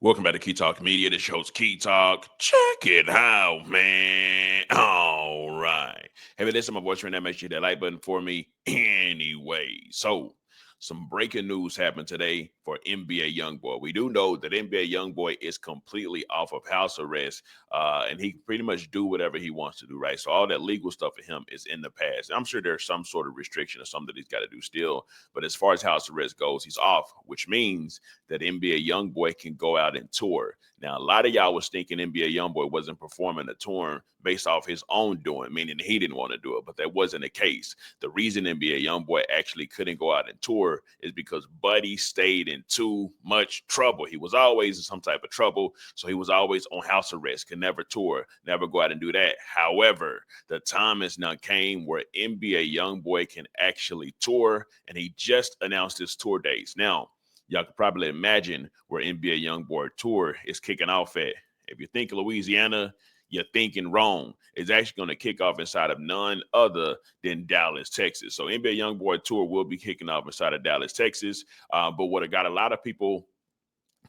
Welcome back to Key Talk Media. This your host, Key Talk. Check it out, man. All right. Hey, man, listen, my voice right now. Make sure you hit that like button for me anyway. So, some breaking news happened today for NBA Youngboy. We do know that NBA Youngboy is completely off of house arrest, and he can pretty much do whatever he wants to do, right? So all that legal stuff for him is in the past. I'm sure there's some sort of restriction or something that he's got to do still, but as far as house arrest goes, he's off, which means that NBA Youngboy can go out and tour. Now, a lot of y'all was thinking NBA Youngboy wasn't performing a tour based off his own doing, meaning he didn't want to do it, but that wasn't the case. The reason NBA Youngboy actually couldn't go out and tour is because Buddy stayed in too much trouble. He was always in some type of trouble, so he was always on house arrest, could never tour, never go out and do that. However, the time has now came where NBA Youngboy can actually tour, and he just announced his tour dates. Now, y'all could probably imagine where NBA Youngboy Tour is kicking off at. If you think Louisiana, you're thinking wrong. It's actually going to kick off inside of none other than Dallas, Texas. So NBA Youngboy Tour will be kicking off inside of Dallas, Texas. But what got a lot of people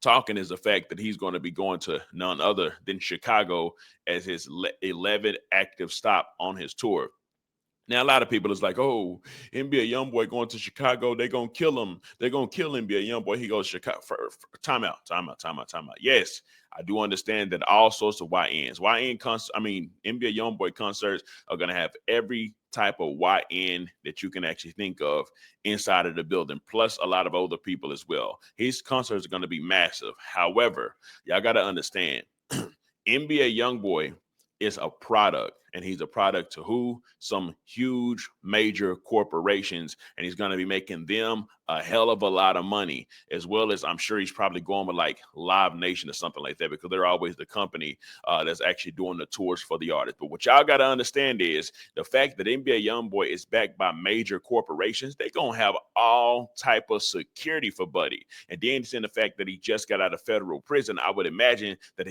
talking is the fact that he's going to be going to none other than Chicago as his 11th active stop on his tour. Now, a lot of people is like, oh, NBA Youngboy going to Chicago. They're going to kill him. They're going to kill NBA Youngboy. He goes to Chicago. Timeout. Yes, I do understand that all sorts of YNs. NBA Youngboy concerts are going to have every type of YN that you can actually think of inside of the building, plus a lot of older people as well. His concerts are going to be massive. However, y'all got to understand, NBA Youngboy is a product, and he's a product to who? Some huge major corporations, and he's going to be making them a hell of a lot of money, as well as I'm sure he's probably going with like Live Nation or something like that, because they're always the company that's actually doing the tours for the artist. But what y'all got to understand is the fact that NBA Youngboy is backed by major corporations. They're going to have all type of security for Buddy, and then it's in the fact that he just got out of federal prison. I would imagine that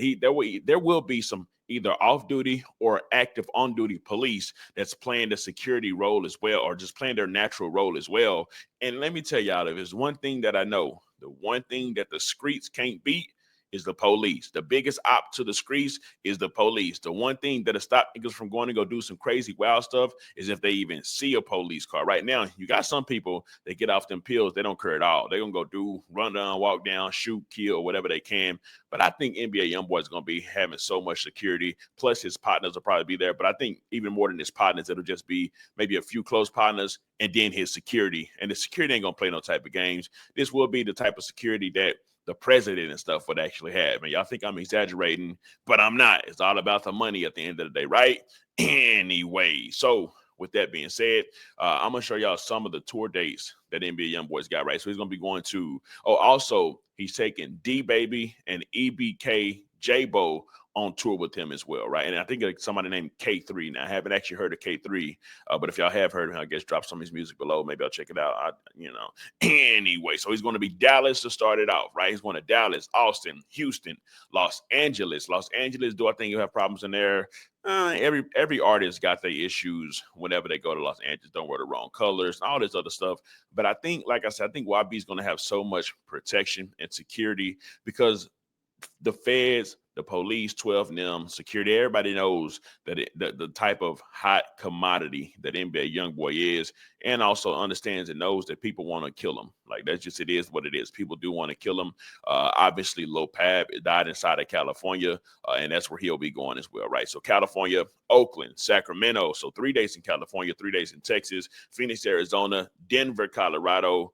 there will be some either off-duty or active on-duty police that's playing the security role as well, or just playing their natural role as well. And let me tell y'all, if there's one thing that I know, the one thing that the streets can't beat is the police. The biggest op to the streets is the police. The one thing that'll stop niggas from going to go do some crazy wild stuff is if they even see a police car. Right now, you got some people that get off them pills, they don't care at all. They're going to go run down, walk down, shoot, kill, whatever they can. But I think NBA Youngboy is going to be having so much security. Plus, his partners will probably be there. But I think even more than his partners, it'll just be maybe a few close partners and then his security. And the security ain't going to play no type of games. This will be the type of security that the president and stuff would actually have. And y'all think I'm exaggerating, but I'm not. It's all about the money at the end of the day, right? Anyway, so with that being said, I'm going to show y'all some of the tour dates that NBA Youngboy's got, right? So he's going to be going to, also, he's taking DeeBaby and EBK Jaaybo on tour with him as well, right? And I think somebody named K3. Now, I haven't actually heard of K3, but if y'all have heard of him, I guess drop some of his music below. Maybe I'll check it out. Anyway, so he's going to be Dallas to start it off, right? He's going to Dallas, Austin, Houston, Los Angeles. Los Angeles, do I think you'll have problems in there? Every artist got their issues whenever they go to Los Angeles. Don't wear the wrong colors, all this other stuff. But I think, like I said, I think YB's going to have so much protection and security because the feds, the police, 12 and them, security, everybody knows that the type of hot commodity that NBA Youngboy is, and also understands and knows that people want to kill him. Like, that's just, it is what it is. People do want to kill him. Obviously, Lil Pab died inside of California, and that's where he'll be going as well, right? So California, Oakland, Sacramento. So 3 days in California, 3 days in Texas, Phoenix, Arizona, Denver, Colorado,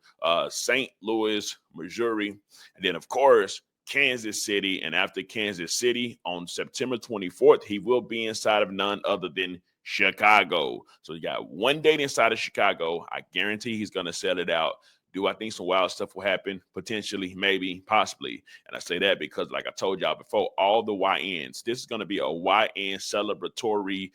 St. Louis, Missouri, and then, of course, Kansas City. And after Kansas City on September 24th, he will be inside of none other than Chicago. So you got 1 date inside of Chicago. I guarantee he's going to sell it out. Do I think some wild stuff will happen? Potentially, maybe, possibly. And I say that because, like I told y'all before, all the YNs, this is going to be a YN celebratory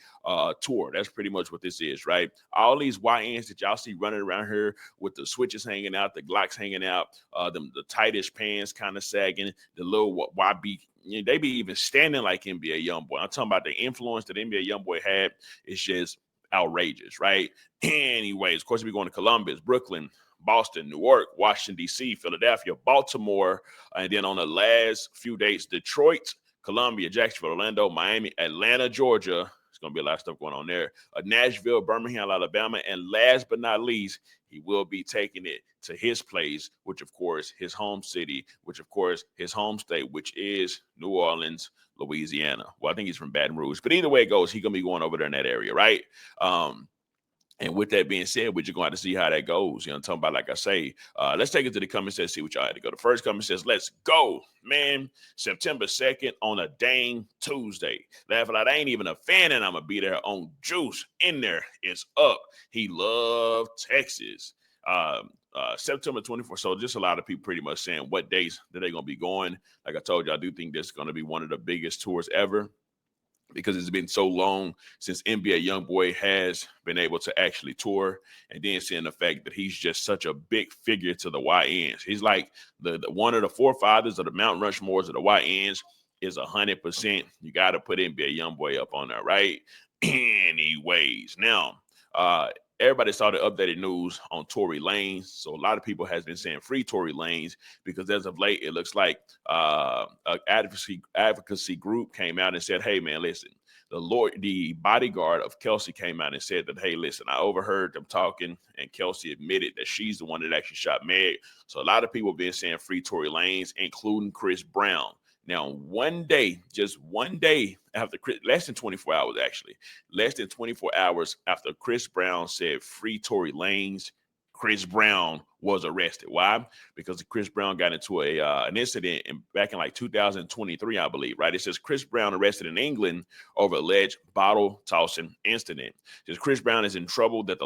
tour. That's pretty much what this is, right? All these YNs that y'all see running around here with the switches hanging out, the Glocks hanging out, the tightest pants kind of sagging, the little YB, they be even standing like NBA Youngboy. I'm talking about the influence that NBA Youngboy had. It's just outrageous, right? Anyways, of course, we're going to Columbus, Brooklyn, Boston, New York, Washington, D.C., Philadelphia, Baltimore, and then on the last few dates, Detroit, Columbia, Jacksonville, Orlando, Miami, Atlanta, Georgia. There's going to be a lot of stuff going on there. Nashville, Birmingham, Alabama, and last but not least, he will be taking it to his place, which of course his home city, which of course his home state, which is New Orleans, Louisiana. Well, I think he's from Baton Rouge, but either way it goes, he's gonna be going over there in that area, right? And with that being said, we're just going to have to see how that goes. You know what I'm talking about? Like I say, let's take it to the comments and see what y'all had to go. The first comment says, let's go, man. September 2nd on a dang Tuesday. Laughing like I ain't even a fan and I'm going to be there on Juice. In there, it's up. He loved Texas. September 24th. So just a lot of people pretty much saying what days that they're going to be going. Like I told you, I do think this is going to be one of the biggest tours ever, because it's been so long since NBA Youngboy has been able to actually tour, and then seeing the fact that he's just such a big figure to the YNs. He's like the one of the forefathers of the Mount Rushmores of the YNs is 100%. You got to put NBA Youngboy up on there, right? Anyways, now, everybody saw the updated news on Tory Lanez. So a lot of people has been saying free Tory Lanez, because as of late, it looks like an advocacy group came out and said, hey, man, listen, the bodyguard of Kelsey came out and said that, hey, listen, I overheard them talking, and Kelsey admitted that she's the one that actually shot Meg. So a lot of people have been saying free Tory Lanez, including Chris Brown. Now, one day, just one day after, less than 24 hours, actually, less than 24 hours after Chris Brown said free Tory Lanez, Chris Brown was arrested. Why? Because Chris Brown got into an incident back in like 2023, I believe, right? It says Chris Brown arrested in England over alleged bottle tossing incident. It says Chris Brown is in trouble with the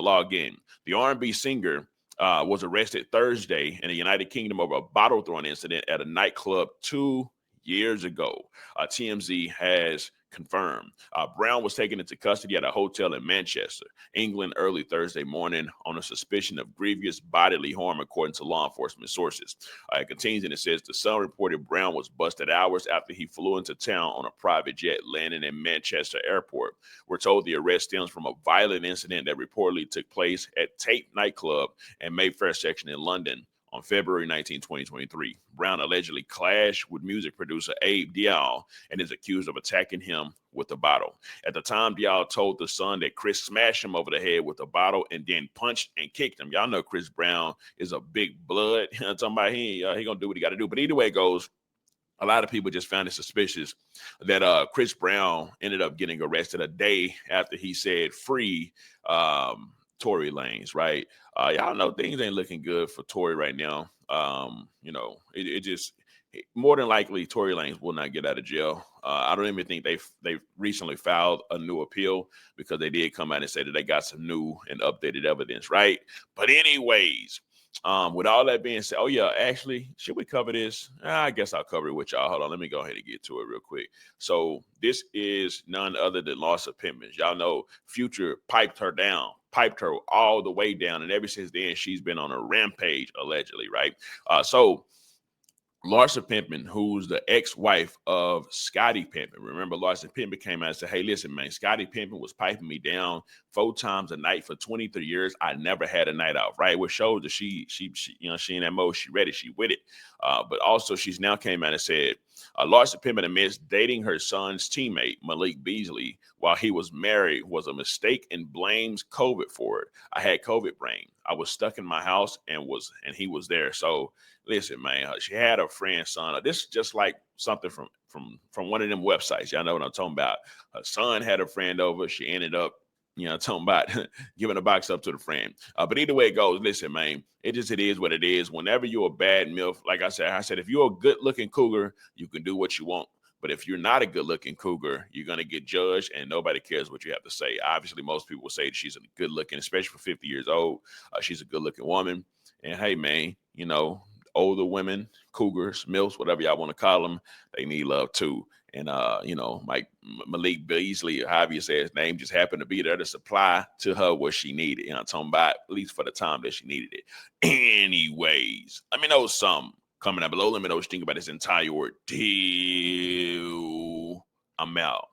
law again. The R&B singer was arrested Thursday in the United Kingdom over a bottle throwing incident at a nightclub 2 years ago. TMZ has confirmed. Brown was taken into custody at a hotel in Manchester, England, early Thursday morning on a suspicion of grievous bodily harm, according to law enforcement sources. It continues and it says the Sun reported Brown was busted hours after he flew into town on a private jet, landing in Manchester Airport. We're told the arrest stems from a violent incident that reportedly took place at Tate nightclub and Mayfair section in London on February 19, 2023. Brown allegedly clashed with music producer Abe Dial and is accused of attacking him with a bottle. At the time, Dial told The Sun that Chris smashed him over the head with a bottle and then punched and kicked him. Y'all know Chris Brown is a big blood. I'm talking about he gonna do what he got to do. But either way it goes, a lot of people just found it suspicious that Chris Brown ended up getting arrested a day after he said free Tory Lanez, right? Y'all know things ain't looking good for Tory right now. It just more than likely Tory Lanez will not get out of jail. I don't even think they've recently filed a new appeal, because they did come out and say that they got some new and updated evidence, right? But anyways, with all that being said, oh yeah, actually, should we cover this? I guess I'll cover it with y'all. Hold on, let me go ahead and get to it real quick. So this is none other than Larsa Pippen. Y'all know Future piped her all the way down, and ever since then, she's been on a rampage, allegedly, right? So Larsa Pippen, who's the ex-wife of Scottie Pippen. Remember, Larsa Pippen came out and said, hey, listen, man, Scottie Pippen was piping me down 4 times a night for 23 years. I never had a night off, right? Which shows that she in that mode, she ready, she with it. But also she's now came out and said, Larsa Pippen admits dating her son's teammate, Malik Beasley, while he was married was a mistake and blames COVID for it. I had COVID brain. I was stuck in my house and he was there. So listen, man, she had a friend's son. This is just like something from one of them websites. Y'all know what I'm talking about. Her son had a friend over. She ended up, talking about giving a box up to the friend. But either way it goes, listen, man, it is what it is. Whenever you're a bad MILF, like I said, if you're a good-looking cougar, you can do what you want. But if you're not a good-looking cougar, you're going to get judged, and nobody cares what you have to say. Obviously, most people will say that she's a good-looking, especially for 50 years old. She's a good-looking woman. And, hey, man, older women, cougars, MILFs, whatever y'all want to call them, they need love too. And, like Malik Beasley, or however you say his name, just happened to be there to supply to her what she needed. I'm talking about at least for the time that she needed it. Anyways, let me know something coming up below. Let me know what you think about this entire ordeal. I'm out.